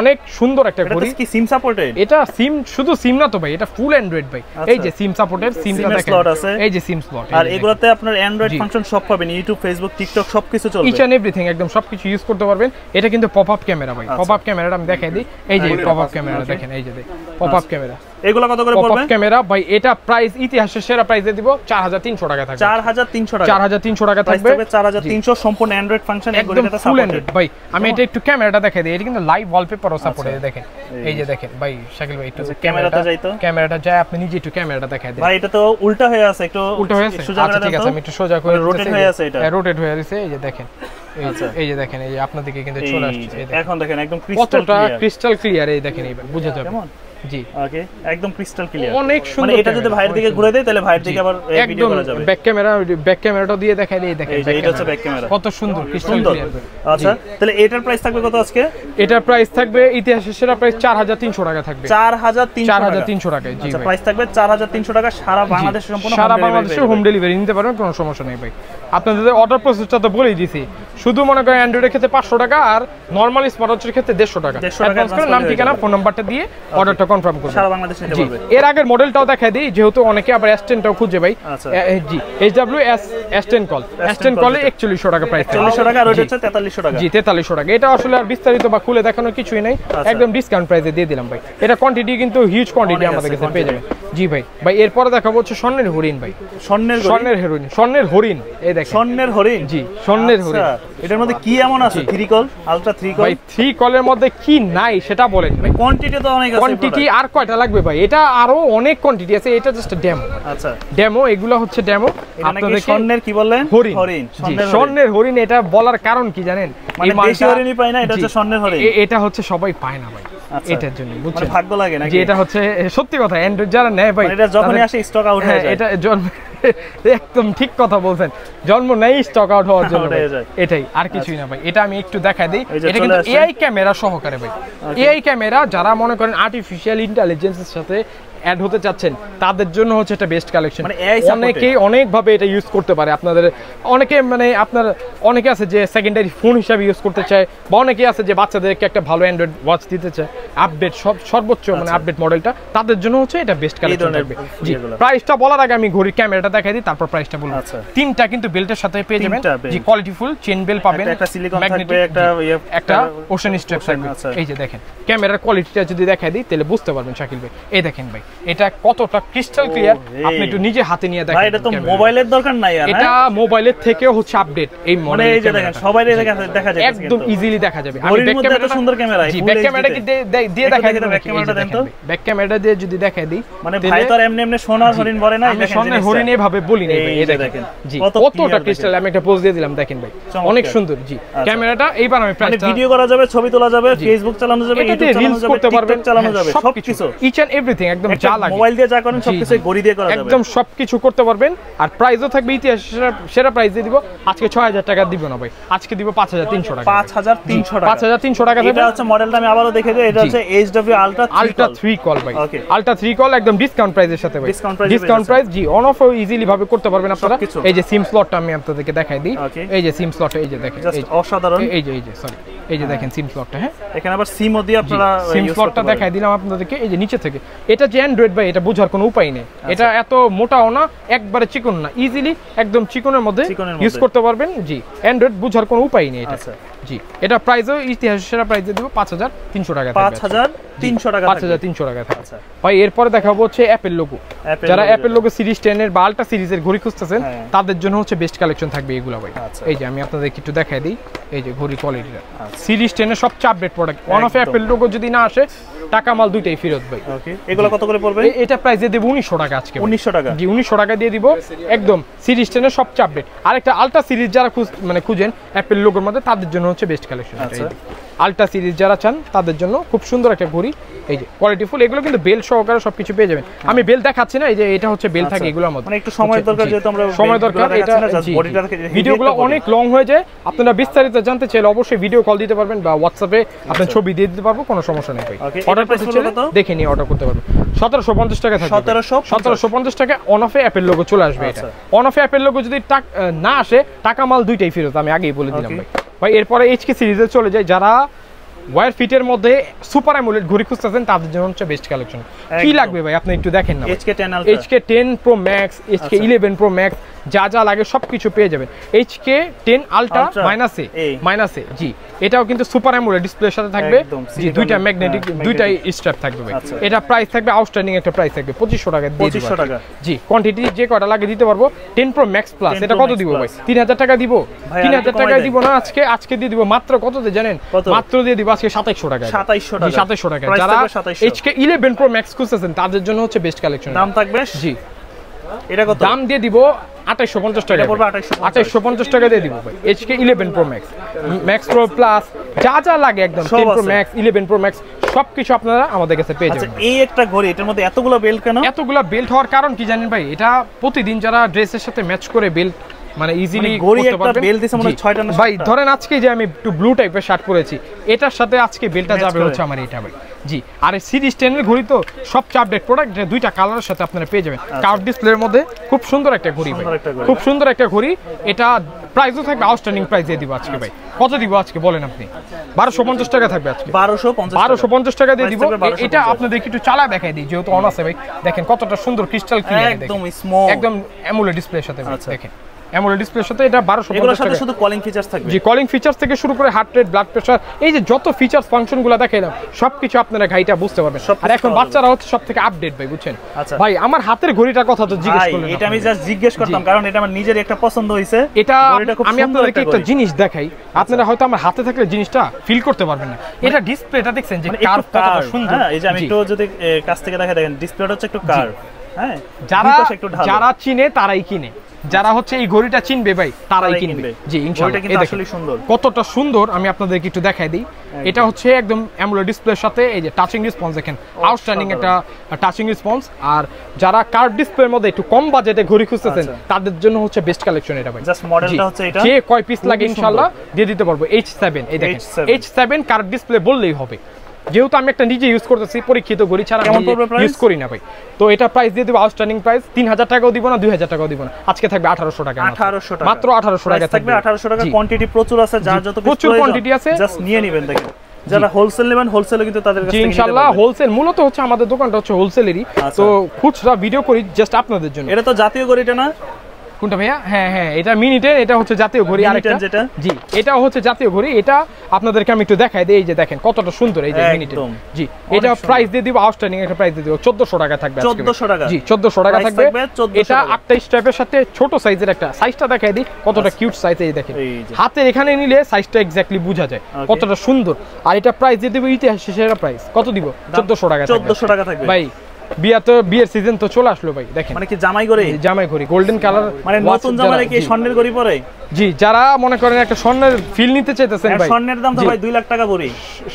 অনেক সুন্দর একটা ঘড়ি। এটা কি সিম সাপোর্টেড? এটা সিম, শুধু সিম না তো ভাই, এটা ফুল অ্যান্ড্রয়েড ভাই। এই যে সিম সাপোর্টেড, সিমটা দেখেন, এই যে সিম স্লট। আর এগুলোতে আপনার অ্যান্ড্রয়েড ফাংশন সব পাবেন, ইউটিউব ফেসবুক টিকটক সবকিছু চলবে, ইচ এন্ড এভরিথিং, একদম সবকিছু ইউজ করতে পারবেন। এটা কিন্তু পপ আপ ক্যামেরা ভাই। পপ আপ ক্যামেরাটা আমি দেখাই দিই, এই যে পপ আপ ক্যামেরা দেখেন, এই যে পপ আপ ক্যামেরা। এগুলো কত করে পড়বে? পপ আপ ক্যামেরা ভাই এটা প্রাইস ইতিহাসের সেরা প্রাইসে দিব 4300 টাকা থাকবে। 4300 টাকা, 4300 টাকা থাকবে। 4300 সম্পূর্ণ অ্যান্ড্রয়েড ফাংশন, একদম ফুল অ্যান্ড্রয়েড ভাই। আমি এটা একটু ক্যামেরাটা দেখাই দিই, এটা কিন্তু লাইভ ওয়ালপেপারও সাপোর্ট। এই দেখেন, এই যে দেখেন ভাই শাকিল ভাই, একটু ক্যামেরাটা যাই তো, ক্যামেরাটা যায়, আপনি নিজে একটু ক্যামেরাটা দেখাই দেন ভাই। এটা তো উল্টা হয়ে আছে, একটু উল্টা হয়ে আছে। আচ্ছা ঠিক আছে, আমি একটু সোজা করে রোটেট হয়ে আছে, এটা রোটেট হয়ে আছে। এই যে দেখেন, এই যে দেখেন, এই যে আপনার দিকে কিন্তু চলে আসছে। এখন দেখেন একদম ক্রিস্টাল ক্লিয়ার, এই দেখেন, এইবার বুঝা যাবে। জি ওকে, একদম ক্রিস্টাল ক্লিয়ার, অনেক সুন্দর। মানে এটা যদি ভাইয়ের দিকে ঘুরে দেয় তাহলে ভাইয়ের দিকে আবার ভিডিও করা যাবে। ব্যাক ক্যামেরাটা দিয়ে দেখাই দেই, দেখেন এটা হচ্ছে ব্যাক ক্যামেরা, কত সুন্দর ক্রিস্টাল ক্লিয়ার। আচ্ছা, তাহলে এটার প্রাইস থাকবে কত আজকে? এটার প্রাইস থাকবে ইতিহাসের সেরা প্রাইস 4300 টাকা থাকবে। 4300 টাকা, জি ভাই। প্রাইস থাকবে 4300 টাকা, সারা বাংলাদেশে সম্পূর্ণ সারা বাংলাদেশে হোম ডেলিভারি নিতে পারবেন, কোনো সমস্যা নেই ভাই। আপনাদের অর্ডার প্রসেসটা তো বলেই দিছি, শুধু মনে করেন অ্যান্ড্রয়েডের ক্ষেত্রে 500 টাকা, আর নরমাল স্মার্ট ওয়াচের ক্ষেত্রে 150 টাকা। অ্যাডভান্স করে নাম ঠিকানা ফোন নাম্বারটা দিয়ে অর্ডারটা কনফার্ম করবেন, সারা বাংলাদেশে নিতে পারবেন। এর আগের মডেলটাও দেখাই দিই, যেহেতু অনেকে আবার S10টাও খুঁজে ভাই। জি HW S10 কল, S10 কলে 4100 টাকা প্রাইস, 4100 টাকা, আর ওটা হচ্ছে 4300 টাকা। জি 4300 টাকা। এটা আসলে আর বিস্তারিত বা খুলে দেখানোর কিছুই নাই, একদম ডিসকাউন্ট প্রাইসে দিয়ে দিলাম ভাই। এটা কোয়ান্টিটি কিন্তু হিউজ কোয়ান্টিটি আমাদের কাছে পেয়ে যাবেন। জি ভাই। ভাই এরপরে দেখাবো হচ্ছে স্বর্ণের হরিণ ভাই। স্বর্ণের হরিণ, স্বর্ণের হরিণ, এই দেখেন স্বর্ণের হরিণ। জি স্বর্ণের হরিণ। এটার মধ্যে কি এমন আছে? 3 কল, আলট্রা 3 কল। ভাই 3 কলের মধ্যে কি নাই সেটা বলেন ভাই। কোয়ান্টিটি তো অনেক আছে। কোয়ান্টিটি আর কয়টা লাগবে ভাই? এটা আরো অনেক কোয়ান্টিটি আছে, এটা জাস্ট ডেমো। আচ্ছা ডেমো, এগুলো হচ্ছে ডেমো। আপনাদের স্বর্ণের কি বললেন? হরিণ। স্বর্ণের হরিণ। এটা বলার কারণ কি জানেন? মানে দেশি হরিণই পায় না, এটা হচ্ছে স্বর্ণের হরিণ। এটা হচ্ছে সবাই পায় না ভাই, এটার জন্য বুঝছেন, ভাগ্য লাগে নাকি? যে এটা হচ্ছে সত্যি কথা, অ্যান্ড্রয়েড যারা নেয় ভাই, এটা যখনই আসে স্টক আউট হয়ে যায়। এটা জন্ম, একদম ঠিক কথা বলছেন, জন্ম নেই স্টক আউট হওয়ার জন্য, এটাই আর কিছুই না ভাই। এটা আমি একটু দেখাই দিই, এটা কিন্তু এআই ক্যামেরা সহকারে ভাই। এআই ক্যামেরা, যারা মনে করেন আর্টিফিশিয়াল ইন্টেলিজেন্সের সাথে অ্যাড হতে চাচ্ছেন তাদের জন্য হচ্ছে এটা বেস্ট কালেকশন। অনেকেই অনেকভাবে এটা ইউজ করতে পারে আপনাদের, অনেকে মানে আপনার অনেকে আছে যে সেকেন্ডারি ফোন হিসাবে ইউজ করতে চায়, বা অনেকে আছে যে বাচ্চাদেরকে একটা ভালো অ্যান্ড্রয়েড ওয়াচ দিতে চায় আপডেট সর্বোচ্চ মানে আপডেট মডেলটা, তাদের জন্য হচ্ছে এটা বেস্ট কালেকশন থাকবে। জি, প্রাইসটা বলার আগে আমি ঘড়ির ক্যামেরাটা দেখাই দিই, তারপর প্রাইসটা বলবো। তিনটা কিন্তু বেল্টের সাথে পেয়ে যাবেন, জি কোয়ালিটিফুল চেইন বেল পাবেন, একটা সিলিকন থাকবে, একটা ওশান স্ট্র্যাপ থাকবে। এই যে দেখেন ক্যামেরার কোয়ালিটিটা যদি দেখাই দিই তাহলে বুঝতে পারবেন শাকিল ভাই। এই দেখেন ভাই এটা কতটা ক্রিস্টাল ক্লিয়ার, আপনি একটু নিজে হাতে নিয়ে দেখেন। ভাই এটা তো মোবাইলের দরকার নাই আর, এটা মোবাইলের থেকেও হচ্ছে আপডেট এই মডেল। এই যে দেখেন সবাই দেখা যায়, একদম ইজিলি দেখা যাবে। আমি ব্যাক ক্যামেরাটা সুন্দর ক্যামেরা, জি ব্যাক ক্যামেরাটা কি দিয়ে দেখাই দিই, ব্যাক ক্যামেরাটা দেন তো, ব্যাক ক্যামেরাটা দিয়ে যদি দেখাই দিই মানে ভাই তো আর এমনি সোনার হরিণ বলে না, আমি সোনার হরিণ এভাবে বলি না ভাই। এই দেখেন জি কতটা ক্রিস্টাল, আমি একটা পোজ দিয়ে দিলাম দেখেন ভাই, অনেক সুন্দর। জি ক্যামেরাটা এইবার আমি প্রাইসটা, ভিডিও করা যাবে, ছবি তোলা যাবে, ফেসবুক চালানো যাবে, ইউটিউব চালানো যাবে, করতে পারবেন, চালানো যাবে, সবকিছু ইচ এন্ড এভরিথিং একদম যা লাগে মোবাইল দিয়ে যা করেন সবকিছু ঘড়ি দিয়ে করা যাবে, একদম সবকিছু করতে পারবেন। আর প্রাইসও থাকবে ইতিহাস সেরা প্রাইস দিয়ে দিব। আজকে 6000 টাকা দিব না ভাই, আজকে দিব 5300 টাকা। 5300 টাকা, 5300 টাকা। এটা হচ্ছে মডেলটা আমি আবারো দেখে দিই, এটা হচ্ছে HW আলট্রা 3 কল ভাই, আলট্রা 3 কল একদম ডিসকাউন্ট প্রাইসের সাথে ভাই, discount price. G on of easily ভাবে করতে পারবেন আপনারা। এই যে সিম স্লটটা আমি আপনাদেরকে দেখাই দিই, এই যে সিম স্লটটা, এই যে দেখেন অসাধারণ, এই যে সরি এই যে দেখেন সিম স্লটটা, হ্যাঁ এখানে আবার সিমও দিয়ে আপনারা সিম স্লটটা দেখাই দিলাম আপনাদেরকে। এই যে নিচে থেকে এটা যে অ্যান্ড্রয়েড ভাই, এটা বোঝার কোনো উপায় নেই, এটা এত মোটাও না একবারে চিকন না, ইজিলি একদম চিকনের মধ্যে ইউজ করতে পারবেন। জি অ্যান্ড্রয়েড বোঝার কোনো উপায় নেই এটা। জি এটা প্রাইসও ইতিহাস সেরা প্রাইস দিয়ে দিব 5300 টাকা, 5300 টাকা, 5300 টাকা থাকবে ভাই। এরপরে দেখাবো হচ্ছে অ্যাপেল লোগো, যারা অ্যাপেল লোগো সিরিজ 10 এর বা আলট্রা সিরিজের ঘড়ি খুঁজতেছেন তাদের জন্য হচ্ছে বেস্ট কালেকশন থাকবে এগুলো ভাই। এই যে আমি আপনাদেরকে একটু দেখাই দিই, এই যে ঘড়ি কোয়ালিটিটা সিরিজ 10 এর সবচেয়ে update product. One of Apple logo যদি না আসে টাকা মাল দুইটাই ফেরত ভাই। ওকে এগুলো কত করে পড়বে? এটা প্রাইস দিয়ে দেব 1900 টাকা আজকে। 1900 টাকা, জি 1900 টাকা দিয়ে দিব একদম সিরিজ 10 এর সবচেয়ে আপডেট। আরেকটা আলট্রা সিরিজ যারা খুঁজেন অ্যাপেল লোগোর মধ্যে তাদের জন্য হচ্ছে বেস্ট কালেকশন। আলট্রা সিরিজ যারা চান তাদের জন্য খুব সুন্দর একটা ঘড়ি, এই যে কোয়ালিটিফুল, এগুলো কিন্তু বেল সহকারে সবকিছু পেয়ে যাবেন। আমি বেল দেখাচ্ছি না, এই যে এটা হচ্ছে বেল থাকে এগুলোর মধ্যে, মানে একটু সময় দরকার, যেহেতু আমরা সময় দরকার। এটা ভিডিওগুলো অনেক লং হয়ে যায়, আপনারা বিস্তারিত জানতে চাইলে অবশ্যই ভিডিও কল দিতে পারবেন বা হোয়াটসঅ্যাপে আপনার ছবি দিয়ে দিতে পারবো, কোনো সমস্যা নেই ভাই। অর্ডার করতে চাইলে দেখে নিয়ে অর্ডার করতে পারবেন। 1750 টাকা থাকবে, 1750 টাকা অন অফে অ্যাপেল লোগো চলে আসবে। এটা অন অফে অ্যাপেল লোগো যদি না আসে টাকা মাল দুইটাই ফেরত, আমি আগেই বলে দিলাম ভাই। এরপরে এইচকে সিরিজে চলে যায়, যারা ওয়্যার ফিটের মধ্যে সুপার অ্যামোলেড ঘড়ি খুঁজতেছেন তাদের জন্য হচ্ছে বেস্ট কালেকশন। কি লাগবে ভাই আপনি একটু দেখেন না, HK10 Pro Max, HK11 Pro Max যা যা লাগে সবকিছু পেয়ে যাবেন। HK10 আলট্রা মাইনাসে জি এটাও কিন্তু সুপার অ্যামোলেড ডিসপ্লের সাথে থাকবে, জি দুইটা ম্যাগনেটিক দুইটাই স্ট্র্যাপ থাকবে ভাই। এটা প্রাইস থাকবে আউটস্ট্যান্ডিং একটা প্রাইস থাকবে 2500 টাকা দিয়ে দিব। 2500 টাকা জি কোয়ান্টিটি যে কটা লাগে দিতে পারবো। 10 Pro Max Plus এটা কত দিব ভাই? 3000 টাকা দিব, 3000 টাকা দিব না আজকে দিয়ে দিব মাত্র কততে জানেন? মাত্র দিয়ে দিব আজকে 2700 টাকা, 2700 টাকা। যারা HK11 Pro Max খুঁজতেছেন তাদের জন্য হচ্ছে বেস্ট কালেকশন। দাম থাকবে জি এটা কত? দাম দিয়ে দিব 2850 টাকা, 2850 টাকা দিয়ে দিব ভাই। HK11 Pro Max, Max Pro Plus যা যা লাগে একদম 10 Pro Max, 11 Pro Max সবকিছু আপনারা আমাদের কাছে পেয়ে যাবেন। আচ্ছা এই একটা ঘড়ি, এটার মধ্যে এতগুলো বেল্ট কেন? এতগুলো বেল্ট হওয়ার কারণ কি জানেন ভাই? এটা প্রতিদিন যারা ড্রেসের সাথে ম্যাচ করে বেল্ট মানে ইজিলি করতে পারবেন। বেল্ট দিছে মনে হয় 6টা না ভাই। ধরেন আজকে যে আমি একটু ব্লু টাইপের শার্ট পরেছি, এটার সাথে আজকে বেল্টটা যাবে হচ্ছে আমার এটা ভাই। জি আর এই সিরিজ 10 এর ঘড়ি তো সবচেয়ে আপডেট প্রোডাক্ট, এটা দুইটা কালারের সাথে আপনারা পেয়ে যাবেন। কার্ভ ডিসপ্লের মধ্যে খুব সুন্দর একটা ঘড়ি ভাই, খুব সুন্দর একটা ঘড়ি। এটা প্রাইসও থাকবে আউটস্ট্যান্ডিং প্রাইস দিয়ে দিব আজকে ভাই। কত দিব আজকে বলেন আপনি? 1250 টাকা থাকবে আজকে, 1250 টাকা দিয়ে দিব। এটা আপনাদের একটু চালা দেখাই দিই যেহেতু অন আছে ভাই। দেখেন কতটা সুন্দর ক্রিস্টাল ক্লিয়ার, একদম স্মুথ, একদম অ্যামোলেড ডিসপ্লের সাথে দেখেন। অ্যামোলেড ডিসপ্লের সাথে এটা 1250 টাকা। শুধু কলিং ফিচারস থাকবে, জি কলিং ফিচারস থেকে শুরু করে হার্ট রেট, ব্লাড প্রেসার, এই যে যত ফিচারস ফাংশনগুলো দেখাইলাম সবকিছু আপনারা ঘাইটা বুঝতে পারবেন। আর এখন বাচ্চারা হচ্ছে সবথেকে আপডেট ভাই, বুঝছেন ভাই। আমার হাতের ঘড়িটার কথা তো জিজ্ঞেস করলেন, এটা আমি জাস্ট জিজ্ঞেস করতাম কারণ এটা আমার নিজের একটা পছন্দ হইছে। এটা আমি আপনাদেরকে একটা জিনিস দেখাই, আপনারা হয়তো আমার হাতে থাকলে জিনিসটা ফিল করতে পারবেন না। এটা ডিসপ্লেটা দেখছেন যে কার্ভ কতটা সুন্দর। এই যে আমি একটু যদি কাছ থেকে দেখাই, দেখেন ডিসপ্লেটা হচ্ছে একটু কার্ভ। হ্যাঁ যারা চিনে তারাই কিনে, যারা হচ্ছে এই ঘড়িটা চিনবে ভাই তারাই কিনবে। জি ইনশাআল্লাহ। এটা আসলে সুন্দর, কতটা সুন্দর আমি আপনাদেরকে একটু দেখাই দিই। এটা হচ্ছে একদম অ্যামোলেড ডিসপ্লের সাথে এই যে টাচিং রেসপন্স দেখেন, আউটস্ট্যান্ডিং একটা টাচিং রেসপন্স। আর যারা কার্ভ ডিসপ্লের মধ্যে একটু কম বাজেটে ঘড়ি খুঁজতেছেন তাদের জন্য হচ্ছে বেস্ট কালেকশন এটা ভাই। জাস্ট মডেলটা হচ্ছে এটা, যে কয় পিস লাগে ইনশাআল্লাহ দিয়ে দিতে পারবো। H7 এই দেখেন, H7 কার্ভ ডিসপ্লে বললেই হবে। যেহেতু আমি একটা নিজে ইউজ করতেছি পরীক্ষিত ঘড়ি ছাড়া ইউজ করি না ভাই, তো এটা প্রাইস দিয়ে দেবো আউটস্ট্যান্ডিং প্রাইস 3000 টাকাও দিব না 2000 টাকাও দিব না, আজকে থাকবে 1800 টাকা, 1800 টাকা মাত্র 1800 টাকা থাকবে। 1800 টাকা, কোয়ান্টিটি প্রচুর আছে, যার যত প্রচুর কোয়ান্টিটি আছে, জাস্ট নিয়ে নেবেন। দেখেন যারা হোলসেল নেবেন, হোলসেলে কিন্তু তাদের কাছে ইনশাআল্লাহ হোলসেল, মূলত হচ্ছে আমাদের দোকানটা হচ্ছে হোলসেলেরই, তো খুচরা ভিডিও করি জাস্ট আপনাদের জন্য। এটা তো জাতীয় ঘড়িটা না? কোনটা ভাইয়া? হ্যাঁ হ্যাঁ, এটা মিনিটের, এটা হচ্ছে জাতীয় ঘড়ি আরেকটা। জি, এটা হচ্ছে জাতীয় ঘড়ি, এটা আপনাদেরকে আমি একটু দেখাই দেই। এই যে দেখেন কতটা সুন্দর এই যে মিনিটের। জি, এটা প্রাইস দিয়ে দিব আউটস্ট্যান্ডিং একটা প্রাইস দিয়ে দিব 1400 টাকা থাকবে আজকে। 1400 টাকা? জি 1400 টাকা থাকবে। এটা 28 স্টেপের সাথে ছোট সাইজের একটা, সাইজটা দেখাই দিই কতটা কিউট সাইজ। এই দেখেন হাতে এখানে নিলে সাইজটা এক্স্যাক্টলি বোঝা যায় কতটা সুন্দর। আর এটা প্রাইস দিয়ে দিব ইতিহাসের সেরা প্রাইস, কত দিব? 1400 টাকা। 1400 টাকা থাকবে ভাই। বিয়ের সিজন তো চলে আসলো ভাই, দেখেন মানে কি জামাই ঘড়ি? জামাই ঘড়ি গোল্ডেন কালার, মানে নতুন জামাই কি স্বর্ণের ঘড়ি পরে? জি, যারা মনে করেন একটা স্বর্ণের ফিল নিতে চাইতেছেন ভাই, স্বর্ণের দাম তো ভাই 2 লাখ টাকা ঘড়ি।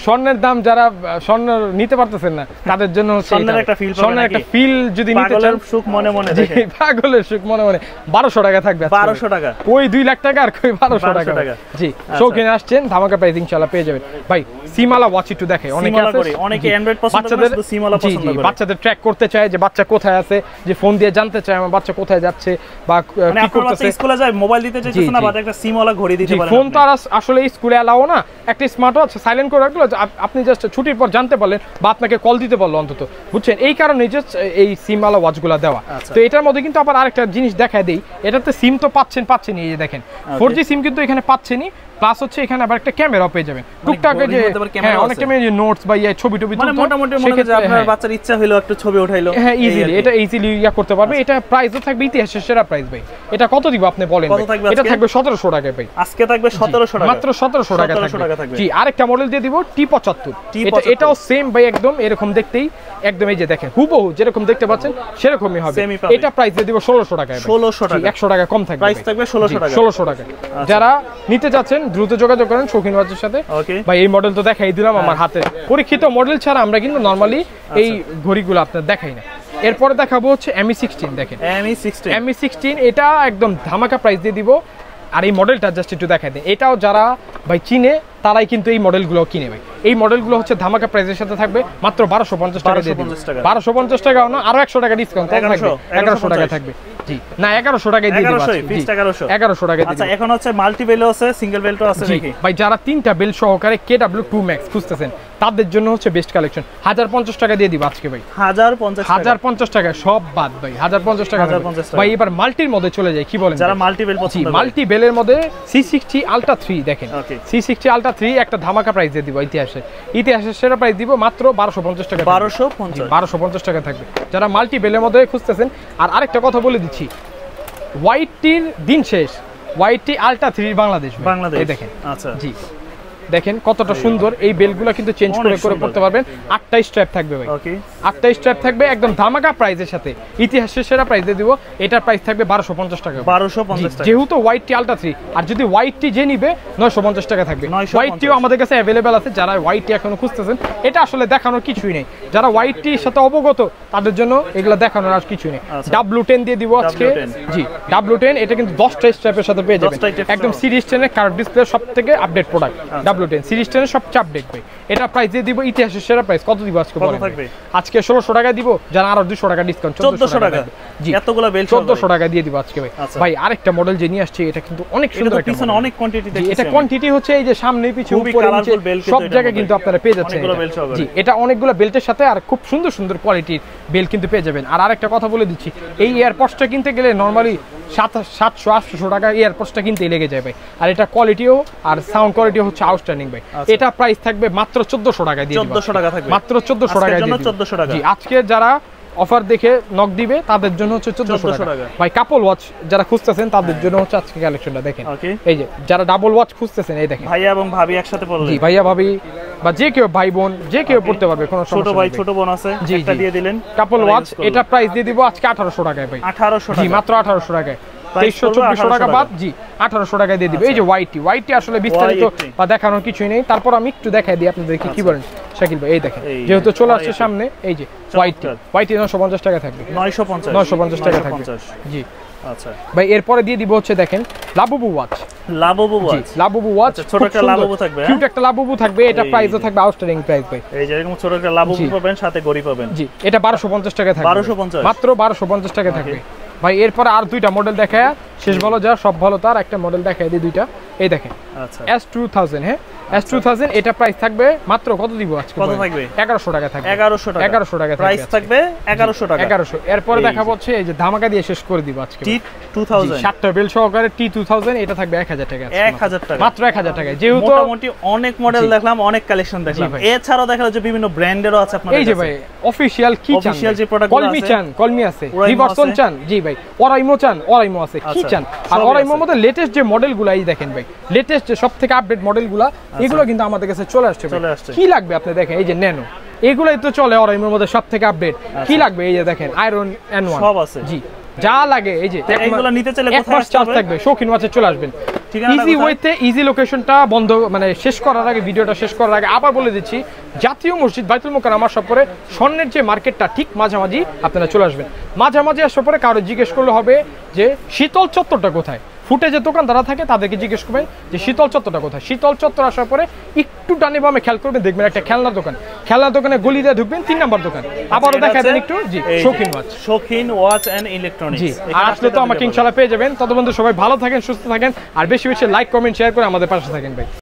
স্বর্ণের দাম যারা স্বর্ণ নিতে পারতেছেন না তাদের জন্য হচ্ছে স্বর্ণের একটা ফিল, স্বর্ণের একটা ফিল যদি নিতে চান, পাগলের সুখ মনে মনে দেখেন, পাগলের সুখ মনে মনে 1200 টাকা থাকবে। 1200 টাকা? ওই 2 লাখ টাকা আর কই 1200 টাকা। জি, শৌখিনে আসছেন, ধামাকা প্রাইস ইনশাআল্লাহ পেয়ে যাবেন ভাই। সিমালা ওয়াচ একটু দেখাই, অনেকে আছে অনেকে অ্যান্ড্রয়েড পছন্দ করে, শুধু সিমালা পছন্দ করে। বাচ্চাদের ট্র্যাক করতে চায় যে বাচ্চা কোথায় আছে, যে ফোন দিয়ে জানতে চায় আমার বাচ্চা কোথায় যাচ্ছে বা কি করতেছে, স্কুলে যায় মোবাইল দিতে চাইছে না, বাদ একটা সিমওয়ালা ঘড়ি দিতে পারেন। ফোন তো আর আসলে স্কুলে এলাও না, একটা স্মার্ট ওয়াচ সাইলেন্ট করে রাখলো, আপনি জাস্ট ছুটির পর জানতে পারলেন বা আপনাকে কল দিতে পারলো অন্তত, বুঝছেন? এই কারণে জাস্ট এই সিমওয়ালা ওয়াচগুলো দেওয়া। তো এটার মধ্যে কিন্তু আবার আরেকটা জিনিস দেখায় দেই, এটাতে সিম তো পাচ্ছেন, এই যে দেখেন 4G সিম কিন্তু এখানে পাচ্ছেনই, প্লাস হচ্ছে এখানে আবার একটা ক্যামেরা পেয়ে যাবেন টুকটাক, যে হ্যাঁ অনেক ক্যামেরা, যে নোটস বা ছবি মানে মোটামুটি মনে হয় যে আপনার বাচ্চার ইচ্ছা হলো একটু ছবি উঠাইলো, হ্যাঁ ইজিলি এটা ইজিলি করতে পারবে। এটা প্রাইসও থাকবে ইতিহাসের সেরা প্রাইস ভাই। এটা কত দিব আপনি বলেন? এটা থাকবে 1700 টাকা ভাই, আজকে থাকবে 1700 টাকা, মাত্র 1700 টাকা থাকবে। জি, আরেকটা মডেল দিয়ে দিব T75, এটাও সেম ভাই, একদম এরকম দেখতেই, একদম এই যে দেখেন হুবহু যেরকম দেখতে পাচ্ছেন সেরকমই হবে। এটা প্রাইস দিয়ে দিব 1600 টাকা। 1600 টাকা, 100 টাকা কম থাকবে, প্রাইস থাকবে 1600 টাকা। 1600 টাকা। যারা নিতে যাচ্ছেন দ্রুত যোগাযোগ করেন শৌখিন ওয়াচের সাথে ভাই। এই মডেল তো দেখাই দিলাম আমার হাতে, পরীক্ষিত মডেল ছাড়া আমরা কিন্তু নরমালি এই ঘড়িগুলো আপনাদের দেখাই না। এরপরে দেখাবো হচ্ছে ME16, দেখেন ME16, এটা একদম ধামাকা প্রাইস দিয়ে দিব। আর এই মডেলটা জাস্ট একটু দেখাই দেন, এটাও যারা ভাই চিনে তারাই কিন্তু এই মডেলগুলো কিনে ভাই। এই মডেলগুলো হচ্ছে ধামাকা প্রাইসের সাথে থাকবে মাত্র 1250 টাকা দিয়ে দিব। 1250 টাকাও না, আরো 100 টাকা ডিসকাউন্ট থাকবে, 1100 টাকা থাকবে। জি, না 1100 টাকায় দিয়ে দিব, 1100 টাকা দিয়ে দিব। আচ্ছা, এখন হচ্ছে মাল্টি বেলও আছে, সিঙ্গেল বেলও আছে নাকি ভাই? যারা 3টা বেল সহকারে KW2 Max খুঁজতেছেন তাদের জন্য হচ্ছে বেস্ট কালেকশন। 1050 টাকা দিয়ে দিব আজকে ভাই। 1050 টাকা সব বাদ ভাই, 1050 টাকা ভাই। এবার মাল্টির মধ্যে চলে যায়, কি বলেন? যারা মাল্টি বেল পছন্দ করে, মাল্টি বেলের মধ্যে C60 Ultra 3 দেখেন, C60 Ultra 3 একটা ধামাকা প্রাইস দিয়ে দিব। ইতিহাসের সেরা প্রাইস দিব মাত্র 1250 টাকা। 1250 টাকা থাকবে যারা মাল্টি বেলের মধ্যে খুঁজতেছেন। আর আরেকটা কথা বলে দিচ্ছি, হোয়াইটটির দিন শেষ, হোয়াইটটি Ultra 3 বাংলাদেশ, এই দেখেন। আচ্ছা, জি দেখেন কতটা সুন্দর। এই বেলগুলো কিন্তু চেঞ্জ করে করতে পারবেন। 8টা স্ট্র্যাপ থাকবে ভাই, 8টা স্ট্র্যাপ থাকবে একদম ধামাকা প্রাইসের সাথে। ইতিহাসের সেরা প্রাইস দিয়ে দিব, এটার প্রাইস থাকবে 1250 টাকা। 1250 টাকা যেহেতু হোয়াইটটি Ultra 3, আর যদি হোয়াইটটি যে নিবে 950 টাকা থাকবে। হোয়াইটটিও আমাদের কাছে অ্যাভেলেবেল আছে, যারা হোয়াইটটি এখনো খুঁজতেছেন। এটা আসলে দেখানোর কিছুই নেই, যারা হোয়াইটটির সাথে অবগত তাদের জন্য এগুলো দেখানোর আর কিছুই নেই। W10 দিয়ে দিব আজকে। জি, W10 এটা কিন্তু 10টা স্ট্র্যাপের সাথে পেয়ে যাবেন, একদম সিরিজ 10 এর কার্ভ ডিসপ্লে সবথেকে আপডেট প্রোডাক্ট। W10 সিরিজ 10 এর সবচেয়ে আপডেট ভাই। এটা প্রাইস দিয়ে দিব ইতিহাসের সেরা প্রাইস। কত দিব আজকে বলেন? আজকে 1600 টাকা দিব, যারা আরো 200 টাকা ডিসকাউন্ট 1400 টাকা। জি, এতগুলো বেল 1400 টাকা দিয়ে দিব আজকে ভাই। ভাই আরেকটা মডেল যে নিয়ে আসছে, এটা কিন্তু অনেক সুন্দর একটা মডেল, অনেক কোয়ান্টিটি দেখতেছি। এটা কোয়ান্টিটি হচ্ছে এই যে সামনে পিছে উপরে নিচে সব জায়গায় কিন্তু আপনারা পেয়ে যাচ্ছেন। জি, এটা অনেকগুলো বেল্টের সাথে আর খুব সুন্দর সুন্দর কোয়ালিটির বেল কিন্তু পেয়ে যাবেন। আর আরেকটা কথা বলে দিচ্ছি, এই এয়ারপডসটা কিনতে গেলে নরমালি 700-800 টাকা এয়ারপডসটা কিনতেই লেগে যায় ভাই। আর এটা কোয়ালিটিও আর সাউন্ড কোয়ালিটিও হচ্ছে আউটস্ট্যান্ডিং ভাই। এটা প্রাইস থাকবে মাত্র 1400 টাকা দিয়ে দিব। 1400 টাকা থাকবে মাত্র 1400 টাকা দিয়ে দিব। 1400 টাকা। জি, আজকে যারা অফার দেখে নক দিবে তাদের জন্য হচ্ছে 1400 টাকা ভাই। কাপল ওয়াচ যারা খুঁজতেছেন তাদের জন্য হচ্ছে আজকে কালেকশনটা দেখেন। এই যে যারা ডাবল ওয়াচ খুঁজতেছেন, এই দেখেন ভাইয়া এবং ভাবি একসাথে পড়লে, জি ভাইয়া ভাবি বা যে কেউ ভাই বোন যে কেউ পড়তে পারবে, কোনো সমস্যা নেই। ছোট ভাই ছোট বোন আছে, একটা দিয়ে দিলেন কাপল ওয়াচ। এটা প্রাইস দিয়ে দিব আজকে 1800 টাকায় ভাই। 1800 টাকা? জি, মাত্র 1800 টাকায়। 2300-2400 টাকা বাদ জি 1800 টাকা দিয়ে দিব। এই যে ওয়াইটি আসলে বিস্তারিত বা দেখানোর কিছুই নেই, তারপর আমি একটু দেখাই দিই আপনাদের কি বলেন শাকিল ভাই। এই দেখেন যেহেতু চলে আসছে সামনে, এই যে ওয়াইটি 950 টাকা থাকবে, 950 টাকা থাকবে জি। আচ্ছা ভাই এরপরে দিয়ে দিব হচ্ছে দেখেন লাবুবু ওয়াচ, লাবুবু ওয়াচ ছোট একটা লাবুবু থাকবে, কিউট একটা লাবুবু থাকবে, এটা প্রাইসও থাকবে আউটস্ট্যান্ডিং প্রাইস ভাই। এই যে এরকম ছোট একটা লাবুবু পাবেন, সাথে গড়ি পাবেন জি, এটা 1250 টাকা থাকবে, 1250 মাত্র 1250 টাকা থাকবে ভাই। এরপর আর দুইটা মডেল দেখায়, শেষ ভালো যা সব ভালো তার, একটা মডেল দেখায় দিই দুইটা। এই দেখেন আচ্ছা S2000, হ্যাঁ S2000, এটা প্রাইস থাকবে মাত্র কত দিব আজকে? কত থাকবে? 1100 টাকা থাকবে, 1100 টাকা প্রাইস থাকবে, 1100 টাকা। 1100। এরপরে দেখাবো হচ্ছে এই যে ধামাকা দিয়ে শেষ করে দিব আজকে T2000, 7টা বেল সহকারে T2000, এটা থাকবে 1000 টাকা, 1000 টাকা, মাত্র 1000 টাকা। যেহেতু মোটামুটি অনেক মডেল দেখলাম, অনেক কালেকশন দেখলাম, এছাড়াও দেখালো যে বিভিন্ন ব্র্যান্ডেরও আছে আপনাদের এই যে ভাই অফিশিয়াল কি চান, অফিশিয়াল যে প্রোডাক্টগুলো আছে, কলমি আছে, রিভারসন চান জি ভাই, অরাইমো চান, অরাইমো আছে, কি চান। আর অরাইমোর মধ্যে লেটেস্ট যে মডেলগুলো এই দেখেন ভাই, লেটেস্ট যে সবথেকে আপডেট মডেলগুলো, এগুলো কিন্তু আমাদের কাছে চলে আসছে। কি লাগবে আপনি দেখেন, এই যে ন্যানো, এগুলাই তো চলে অরাইমোর মধ্যে সবথেকে আপডেট। কি লাগবে এই যে দেখেন আয়রন N1 সব আছে জি, যা লাগে এই যে এগুলো নিতে চাইলে কোথায় চার্জ থাকবে, শৌখিন ওয়াচে চলে আসবেন। ইজি ওয়েতে, ইজি লোকেশনটা বন্ধ মানে শেষ করার আগে, ভিডিওটা শেষ করার আগে আবার বলে দিচ্ছি, জাতীয় মসজিদ বাইতুল মোকাররমার সব পরে স্বর্ণের যে মার্কেটটা ঠিক মাঝামাঝি আপনারা চলে আসবেন। মাঝামাঝি আসার পরে কারো জিজ্ঞেস করলে হবে যে শীতল চত্বরটা কোথায়, ফুটে যে দোকানদারা থাকে তাদেরকে জিজ্ঞেস করবেন যে শীতল চত্বরটা কোথায়। শীতল চত্বর আসার পরে একটু ডানে বামে খেয়াল করবেন, দেখবেন একটা খেলনার দোকান, খেলনার দোকানে গলি দিয়ে ঢুকবেন, 3 নাম্বার দোকান। আবারও দেখা দেন একটু জি, শৌখিন ওয়াচ এন্ড ইলেকট্রনিক্স। জি, আর আসলে তো আমাকে ইনশাআল্লাহ পেয়ে যাবেন। ততক্ষণ সবাই ভালো থাকেন, সুস্থ থাকেন, আর বেশি বেশি লাইক কমেন্ট শেয়ার করে আমাদের পাশে থাকেন ভাই।